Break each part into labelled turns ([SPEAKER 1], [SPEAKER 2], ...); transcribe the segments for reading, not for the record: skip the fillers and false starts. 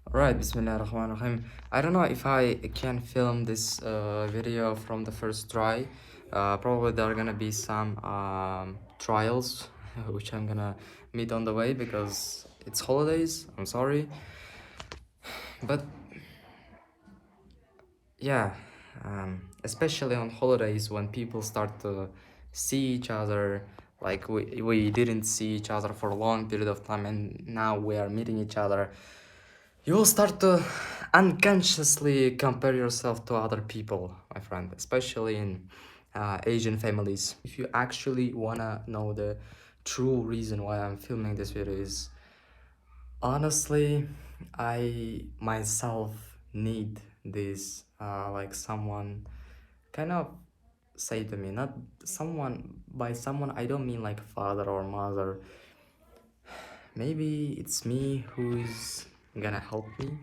[SPEAKER 1] Alright, Bismillahirrahmanirrahim. I don't know if I can film this video from the first try. Probably there are gonna be some trials which I'm gonna meet on the way because it's holidays. I'm sorry. But yeah, especially on holidays when people start to see each other, like we didn't see each other for a long period of time and now we are meeting each other. You will start to unconsciously compare yourself to other people, my friend, especially in Asian families. If you actually wanna know the true reason why I'm filming this video is, honestly, I myself need this, like someone kind of say to me, not someone, by someone I don't mean like father or mother. Maybe it's me who is gonna help me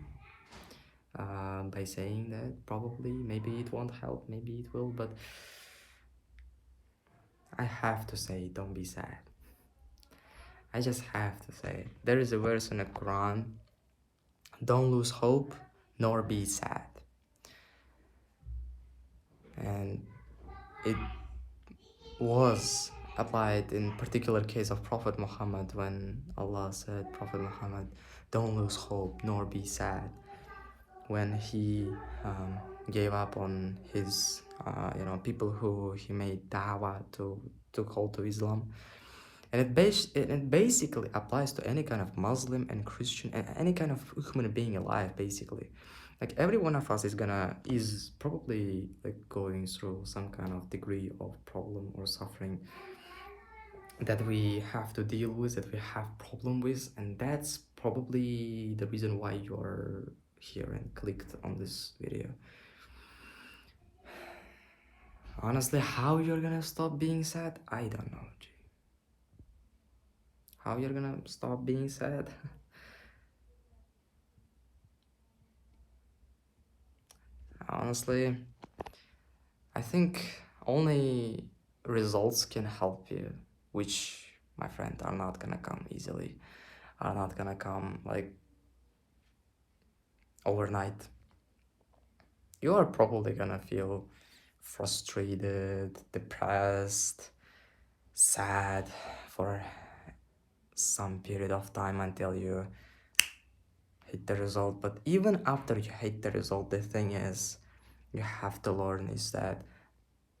[SPEAKER 1] by saying that. Probably, maybe it won't help, maybe it will, but I have to say, don't be sad. I just have to say it. There is a verse in the Quran: don't lose hope nor be sad. And it was applied in particular case of Prophet Muhammad when Allah said, Prophet Muhammad, don't lose hope nor be sad, when he gave up on his people who he made da'wah to call to Islam. And it basically applies to any kind of Muslim and Christian and any kind of human being alive, basically. Like every one of us is probably like going through some kind of degree of problem or suffering that we have to deal with, that we have problem with, and that's probably the reason why you're here and clicked on this video. Honestly, how you're gonna stop being sad, I don't know, G. How you're gonna stop being sad? Honestly, I think only results can help you, which, my friend, are not gonna come easily, are not gonna come like overnight. You are probably gonna feel frustrated, depressed, sad for some period of time until you hit the result. But even after you hit the result, the thing is, you have to learn is that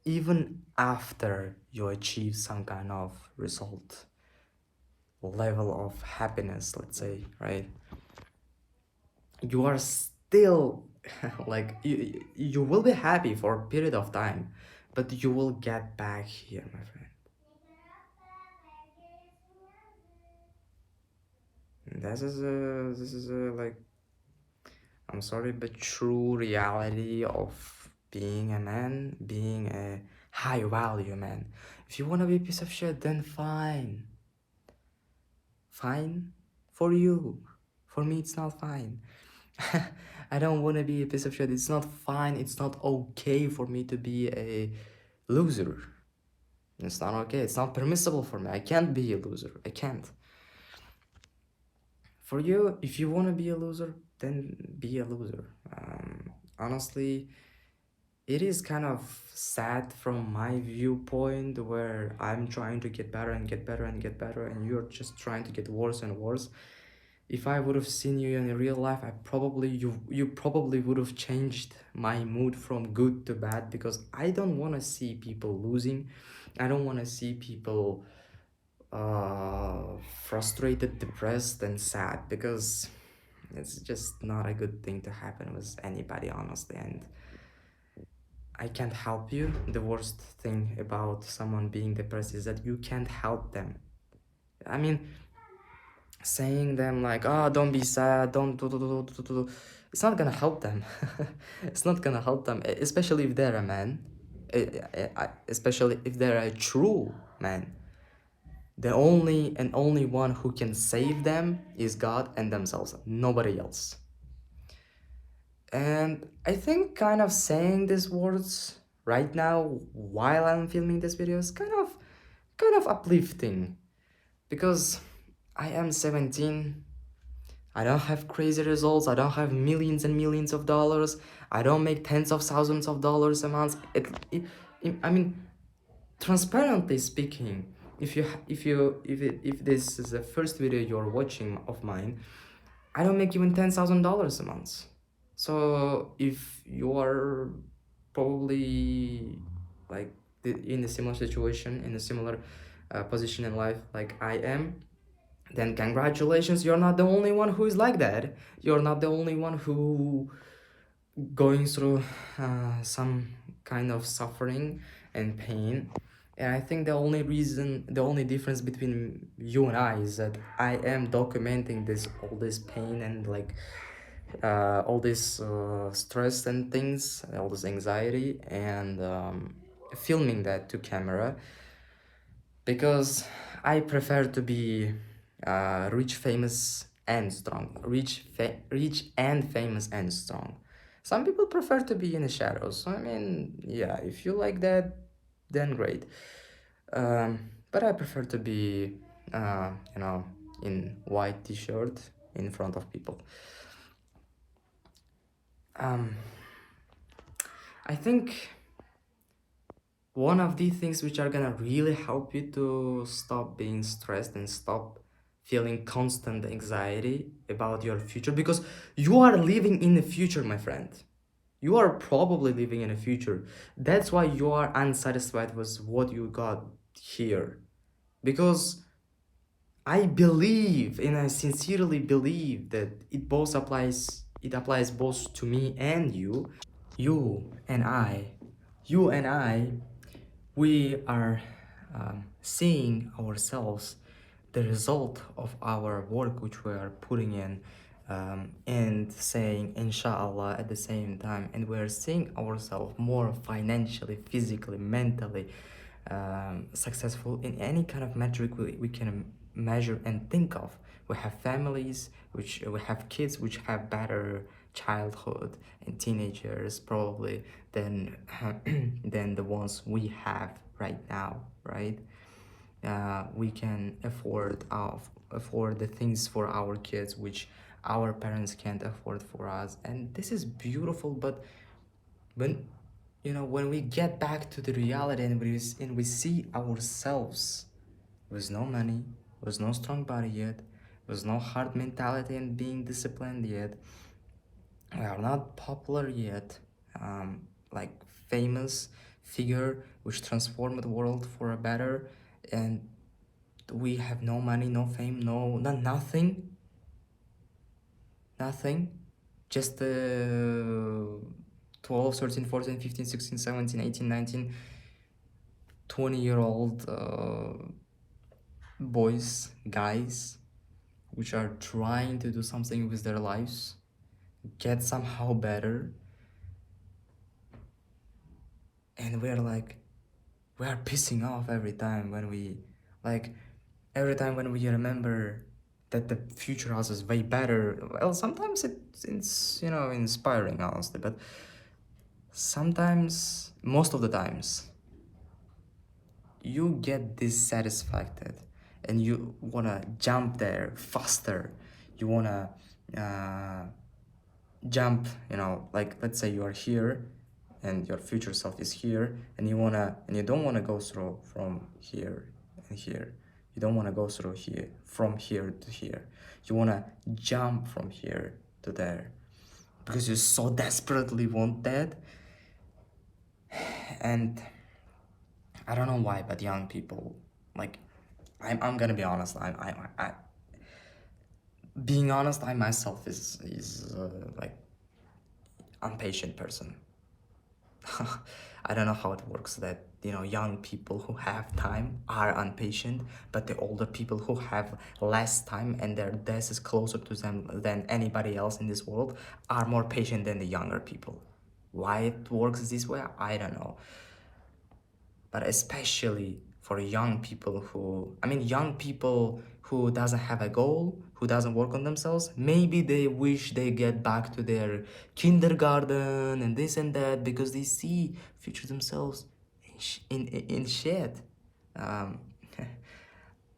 [SPEAKER 1] even after you achieve some kind of result, level of happiness, let's say, right, you are still like you will be happy for a period of time, but you will get back here, my friend. This is a like, I'm sorry, but true reality of being a man, being a high value man. If you want to be a piece of shit, then fine. Fine for you. For me, it's not fine. I don't want to be a piece of shit. It's not fine. It's not okay for me to be a loser. It's not okay. It's not permissible for me. I can't be a loser. I can't. For you, if you want to be a loser, then be a loser. Honestly, it is kind of sad from my viewpoint where I'm trying to get better and get better and get better, and you're just trying to get worse and worse. If I would have seen you in real life, you probably would have changed my mood from good to bad, because I don't want to see people losing. I don't want to see people frustrated, depressed, and sad, because it's just not a good thing to happen with anybody, honestly. And I can't help you. The worst thing about someone being depressed is that you can't help them. I mean, saying them like, oh, don't be sad, don't do, it's not gonna help them. It's not gonna help them, especially if they're a man, especially if they're a true man. The only one who can save them is God and themselves, nobody else. And I think kind of saying these words right now while I'm filming this video is kind of uplifting, because I am 17. I don't have crazy results. I don't have millions and millions of dollars. I don't make tens of thousands of dollars a month. I mean, transparently speaking, if this is the first video you're watching of mine, I don't make even $10,000 a month. So if you are probably like in a similar situation, in a similar position in life like I am, then congratulations, you're not the only one who is like that. You're not the only one who going through some kind of suffering and pain. And I think the only difference between you and I is that I am documenting all this pain and like all this stress and things, all this anxiety, and filming that to camera, because I prefer to be rich, famous, and strong. Rich and famous and strong. Some people prefer to be in the shadows. So, I mean, yeah, if you like that, then great. But I prefer to be, in white t-shirt in front of people. Um, I think one of the things which are gonna really help you to stop being stressed and stop feeling constant anxiety about your future, because you are living in the future, my friend. You are probably living in the future. That's why you are unsatisfied with what you got here. Because I believe, and I sincerely believe that it applies both to me and you. You and I, you and I we are seeing ourselves the result of our work which we are putting in, and saying inshallah at the same time, and we are seeing ourselves more financially, physically, mentally successful in any kind of metric we can measure and think of. We have families, which we have kids which have better childhood and teenagers probably than than the ones we have right now, right? We can afford the things for our kids which our parents can't afford for us, and this is beautiful. But when when we get back to the reality, and we see ourselves with no money, with no strong body yet, with no hard mentality and being disciplined yet, we are not popular yet, like famous figure which transformed the world for a better, and we have no money, no fame, nothing, just 12, 13, 14, 15, 16, 17, 18, 19, 20-year-old boys, guys, which are trying to do something with their lives, get somehow better, and we are pissing off every time when we remember that the future us is way better. Well, sometimes it's inspiring, honestly, but sometimes, most of the times, you get dissatisfied and you wanna jump there faster. You wanna uh, jump, like let's say you are here and your future self is here, and you don't wanna go through from here and here. You don't wanna go through here from here to here. You wanna jump from here to there because you so desperately want that. And I don't know why, but young people, like, I'm gonna be honest. I being honest, I myself is like impatient person. I don't know how it works that young people who have time are impatient, but the older people who have less time and their death is closer to them than anybody else in this world are more patient than the younger people. Why it works this way, I don't know. But especially for young people who doesn't have a goal, who doesn't work on themselves, maybe they wish they get back to their kindergarten and this and that, because they see future themselves in shit. um,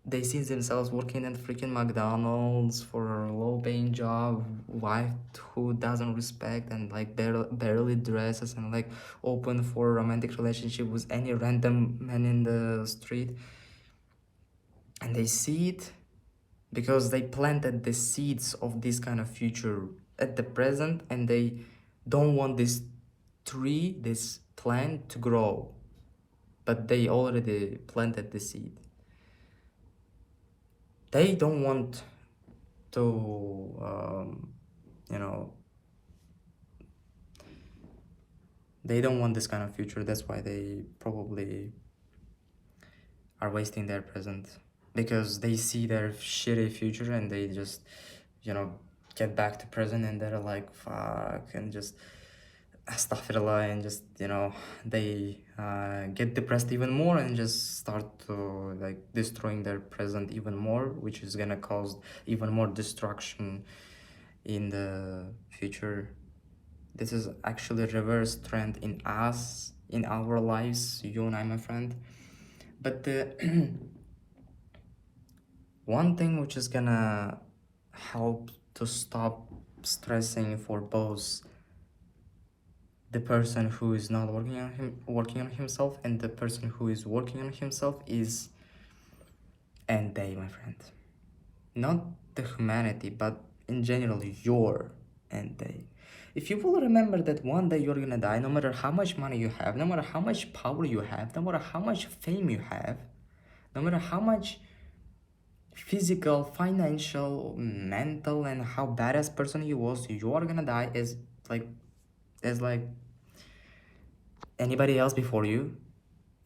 [SPEAKER 1] they see themselves working at freaking McDonald's for a low-paying job, wife who doesn't respect and like barely dresses and like open for a romantic relationship with any random man in the street. And they see it because they planted the seeds of this kind of future at the present, and they don't want this tree, this plant to grow, but they already planted the seed. They don't want to you know, they don't want this kind of future. That's why they probably are wasting their present, because they see their shitty future and they just, you know, get back to present and they're like fuck, and just astaghfirullah, and just, you know, they get depressed even more and just start to like destroying their present even more, which is gonna cause even more destruction in the future. This is actually a reverse trend in us, in our lives, you and I, my friend. But the one thing which is gonna help to stop stressing for both the person who is not working on himself and the person who is working on himself is end day, my friend. Not the humanity, but in general your end day. If you will remember that one day you're gonna die, no matter how much money you have, no matter how much power you have, no matter how much fame you have, no matter how much physical, financial, mental, and how badass person you was, you are gonna die as like anybody else before you,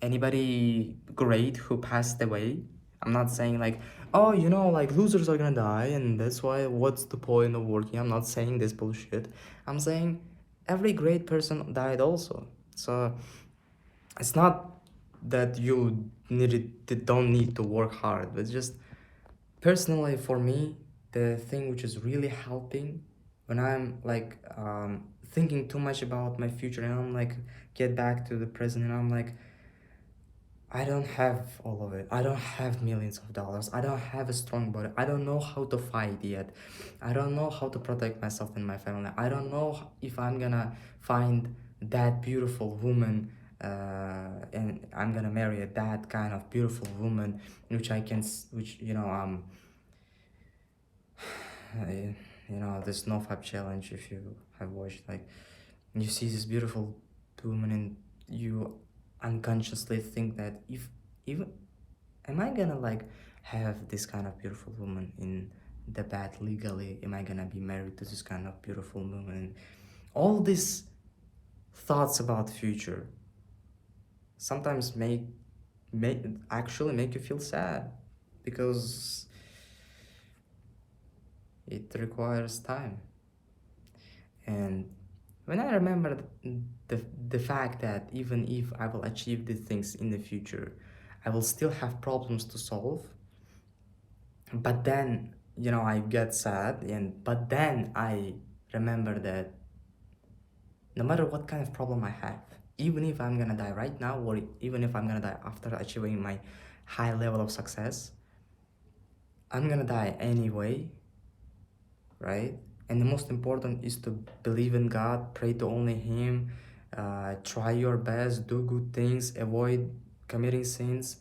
[SPEAKER 1] anybody great who passed away. I'm not saying like, oh, you know, like losers are gonna die and that's why what's the point of working. I'm not saying this bullshit. I'm saying every great person died also. So it's not that you don't need to work hard, but just personally for me, the thing which is really helping when I'm like thinking too much about my future and I'm like get back to the present and I'm like, I don't have all of it. I don't have millions of dollars. I don't have a strong body. I don't know how to fight yet. I don't know how to protect myself and my family. I don't know if I'm gonna find that beautiful woman and I'm gonna marry that kind of beautiful woman, which I can, which, you know, you know, this NoFap challenge, if you have watched, like, you see this beautiful woman and you unconsciously think that if even am I gonna like have this kind of beautiful woman in the bed legally, am I gonna be married to this kind of beautiful woman, and all these thoughts about the future sometimes make actually make you feel sad, because it requires time. And when I remember the fact that even if I will achieve these things in the future, I will still have problems to solve. But then, you know, I get sad, and but then I remember that no matter what kind of problem I have, even if I'm gonna die right now, or even if I'm gonna die after achieving my high level of success, I'm gonna die anyway, right? And the most important is to believe in God, pray to only Him, try your best, do good things, avoid committing sins,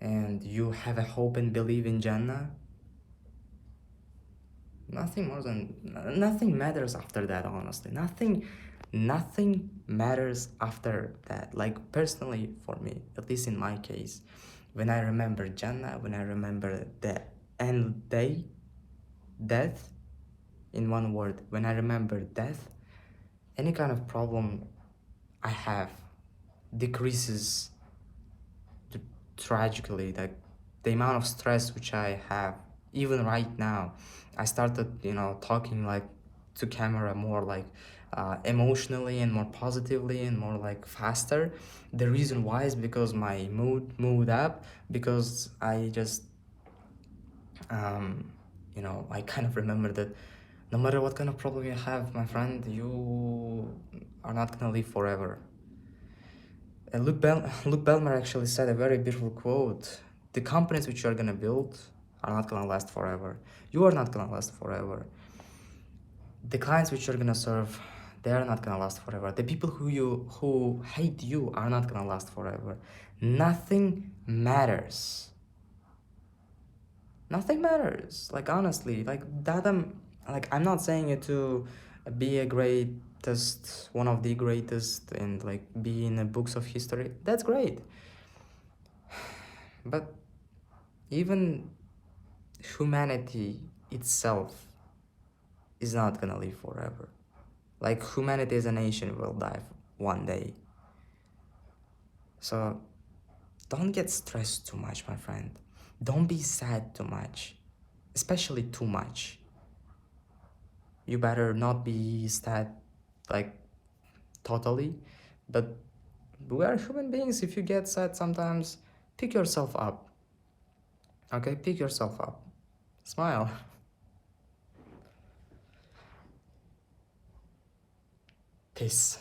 [SPEAKER 1] and you have a hope and believe in Jannah. Nothing matters after that, honestly. Nothing matters after that. Like personally for me, at least in my case, when I remember Jannah, when I remember the end day, death, in one word, when I remember death, any kind of problem I have decreases tragically. Like the amount of stress which I have, even right now, I started, you know, talking like to camera more like emotionally and more positively and more like faster. The reason why is because my mood moved up, because I just you know, I kind of remember that no matter what kind of problem you have, my friend, you are not gonna live forever. And Luke Belmer actually said a very beautiful quote. The companies which you're gonna build are not gonna last forever. You are not gonna last forever. The clients which you're gonna serve, they are not gonna last forever. The people who hate you are not gonna last forever. Nothing matters. Nothing matters. Like honestly, like that I'm not saying it to be a greatest, one of the greatest, and like be in the books of history. That's great. But even humanity itself is not gonna live forever. Like humanity as a nation will die one day. So don't get stressed too much, my friend. Don't be sad too much, especially too much. You better not be sad, like totally, but we are human beings. If you get sad sometimes, pick yourself up. Okay, pick yourself up. Smile. Peace.